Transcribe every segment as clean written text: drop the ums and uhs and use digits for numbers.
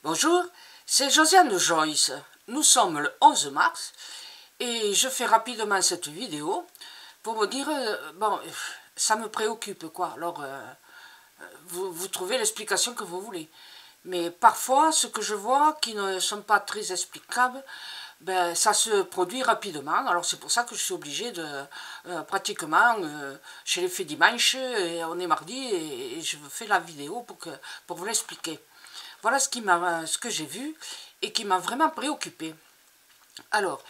Bonjour, c'est Josiane Joyce. Nous sommes le 11 mars et je fais rapidement cette vidéo pour vous dire, bon, ça me préoccupe quoi, alors vous trouvez l'explication que vous voulez. Mais parfois, ce que je vois qui ne sont pas très explicables, ben, ça se produit rapidement. Alors c'est pour ça que je suis obligée de, pratiquement, je l'ai fait dimanche, et on est mardi, et je fais la vidéo pour vous l'expliquer. Voilà ce que j'ai vu et qui m'a vraiment préoccupé. Alors,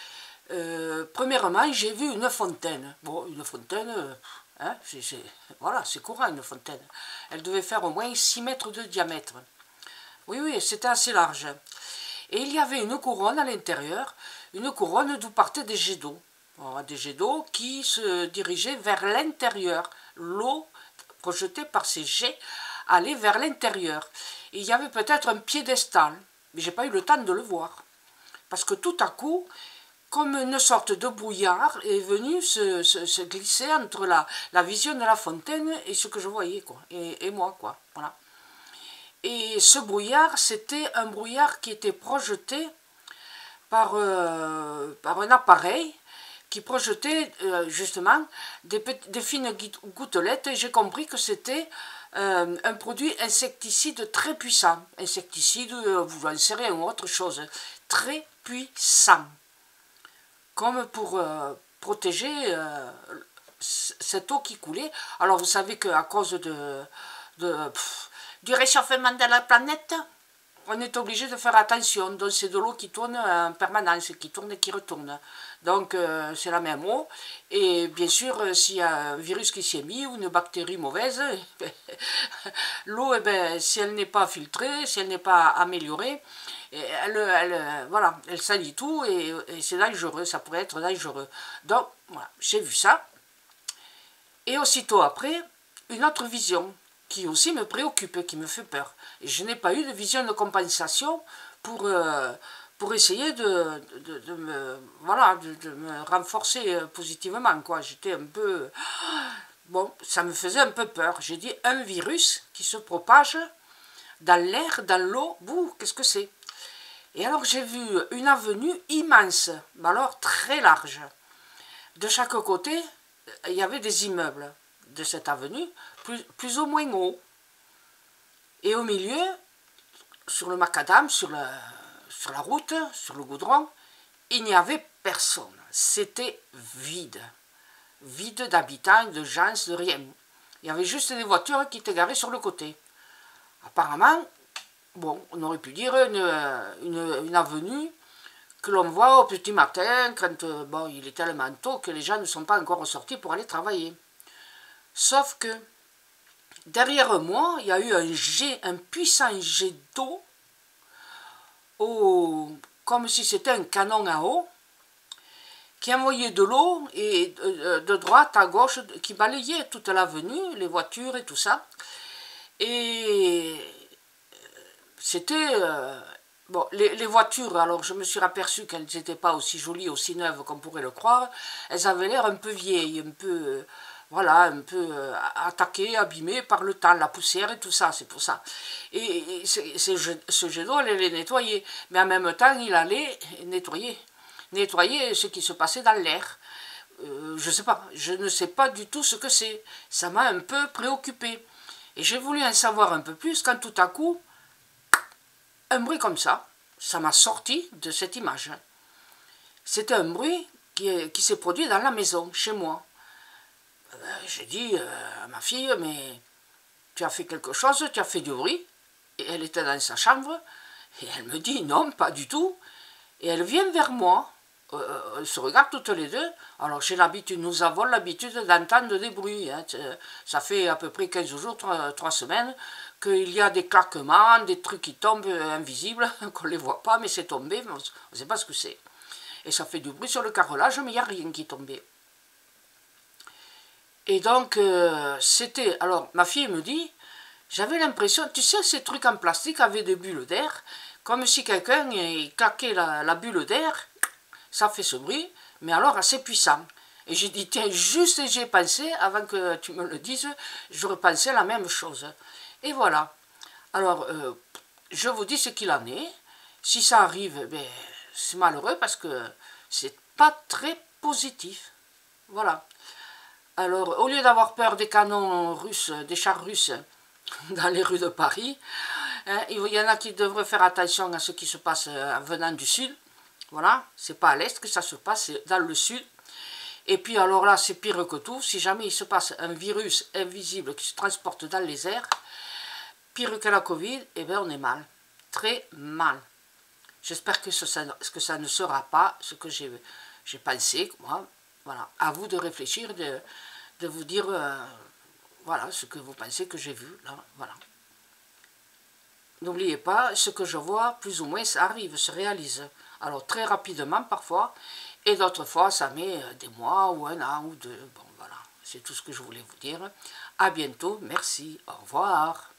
premièrement, j'ai vu une fontaine. Bon, une fontaine, hein, voilà, c'est courant une fontaine. Elle devait faire au moins 6 mètres de diamètre. Oui, oui, c'était assez large. Et il y avait une couronne à l'intérieur, une couronne d'où partaient des jets d'eau. Des jets d'eau qui se dirigeaient vers l'intérieur. L'eau projetée par ces jets allait vers l'intérieur. Il y avait peut-être un piédestal, mais j'ai pas eu le temps de le voir. Parce que tout à coup, comme une sorte de brouillard est venu se glisser entre la vision de la fontaine et ce que je voyais, quoi, et moi, quoi, voilà. Et ce brouillard, c'était un brouillard qui était projeté par un appareil qui projetait justement des fines gouttelettes, et j'ai compris que c'était un produit insecticide très puissant. Insecticide, vous en savez, ou autre chose, très puissant. Comme pour protéger cette eau qui coulait. Alors vous savez qu'à cause du réchauffement de la planète, on est obligé de faire attention. Donc c'est de l'eau qui tourne en permanence, qui tourne et qui retourne. Donc c'est la même eau. Et bien sûr, s'il y a un virus qui s'y est mis ou une bactérie mauvaise, l'eau, si elle n'est pas filtrée, si elle n'est pas améliorée, voilà, elle salit tout et c'est dangereux, ça pourrait être dangereux. Donc voilà, j'ai vu ça. Et aussitôt après, une autre vision qui aussi me préoccupe, qui me fait peur. Et je n'ai pas eu de vision de compensation pour essayer de me renforcer positivement, quoi. J'étais un peu... Bon, ça me faisait un peu peur. J'ai dit, un virus qui se propage dans l'air, dans l'eau, bouh, qu'est-ce que c'est? Et alors j'ai vu une avenue immense, mais alors très large. De chaque côté, il y avait des immeubles de cette avenue, plus ou moins hauts. Et au milieu, sur le macadam, sur la route, sur le goudron, il n'y avait personne. C'était vide. Vide d'habitants, de gens, de rien. Il y avait juste des voitures qui étaient garées sur le côté. Apparemment, bon, on aurait pu dire une avenue que l'on voit au petit matin, quand bon, il est tellement tôt que les gens ne sont pas encore sortis pour aller travailler. Sauf que derrière moi, il y a eu un puissant jet d'eau, comme si c'était un canon à eau, qui envoyait de l'eau et de droite à gauche, qui balayait toute l'avenue, les voitures et tout ça. Et c'était... bon, les voitures, alors je me suis aperçu qu'elles n'étaient pas aussi jolies, aussi neuves qu'on pourrait le croire. Elles avaient l'air un peu vieilles, un peu... voilà, un peu attaquées, abîmées par le temps, la poussière et tout ça, c'est pour ça. Et ce jet d'eau, elle les nettoyait. Mais en même temps, il allait nettoyer ce qui se passait dans l'air. Je sais pas, je ne sais pas du tout ce que c'est. Ça m'a un peu préoccupé. Et j'ai voulu en savoir un peu plus quand tout à coup, un bruit comme ça m'a sorti de cette image. C'était un bruit qui s'est produit dans la maison, chez moi. J'ai dit à ma fille, mais tu as fait quelque chose, tu as fait du bruit. Et elle était dans sa chambre, et elle me dit, non, pas du tout. Et elle vient vers moi, on se regarde toutes les deux. Alors nous avons l'habitude d'entendre des bruits. Hein. Ça fait à peu près 15 jours, 3 semaines, qu'il y a des claquements, des trucs qui tombent invisibles, qu'on ne les voit pas, mais c'est tombé, mais on ne sait pas ce que c'est. Et ça fait du bruit sur le carrelage, mais il n'y a rien qui tombait. Et donc, c'était... Alors, ma fille me dit, j'avais l'impression, tu sais, ces trucs en plastique avaient des bulles d'air, comme si quelqu'un claquait la bulle d'air, ça fait ce bruit, mais alors assez puissant. Et j'ai dit, tiens, juste j'ai pensé, avant que tu me le dises, j'aurais pensé la même chose. Et voilà. Alors, je vous dis ce qu'il en est. Si ça arrive, ben, c'est malheureux parce que c'est pas très positif. Voilà. Alors, au lieu d'avoir peur des canons russes, des chars russes dans les rues de Paris, hein, il y en a qui devraient faire attention à ce qui se passe venant du sud. Voilà, c'est pas à l'est que ça se passe, c'est dans le sud. Et puis alors là, c'est pire que tout. Si jamais il se passe un virus invisible qui se transporte dans les airs, pire que la Covid, eh bien on est mal. Très mal. J'espère que ça ne sera pas ce que j'ai pensé, moi. Voilà. À vous de réfléchir, de vous dire, voilà, ce que vous pensez que j'ai vu, là, voilà. N'oubliez pas, ce que je vois, plus ou moins, ça arrive, se réalise. Alors, très rapidement, parfois, et d'autres fois, ça met des mois, ou un an, ou deux. Bon, voilà, c'est tout ce que je voulais vous dire. À bientôt, merci, au revoir.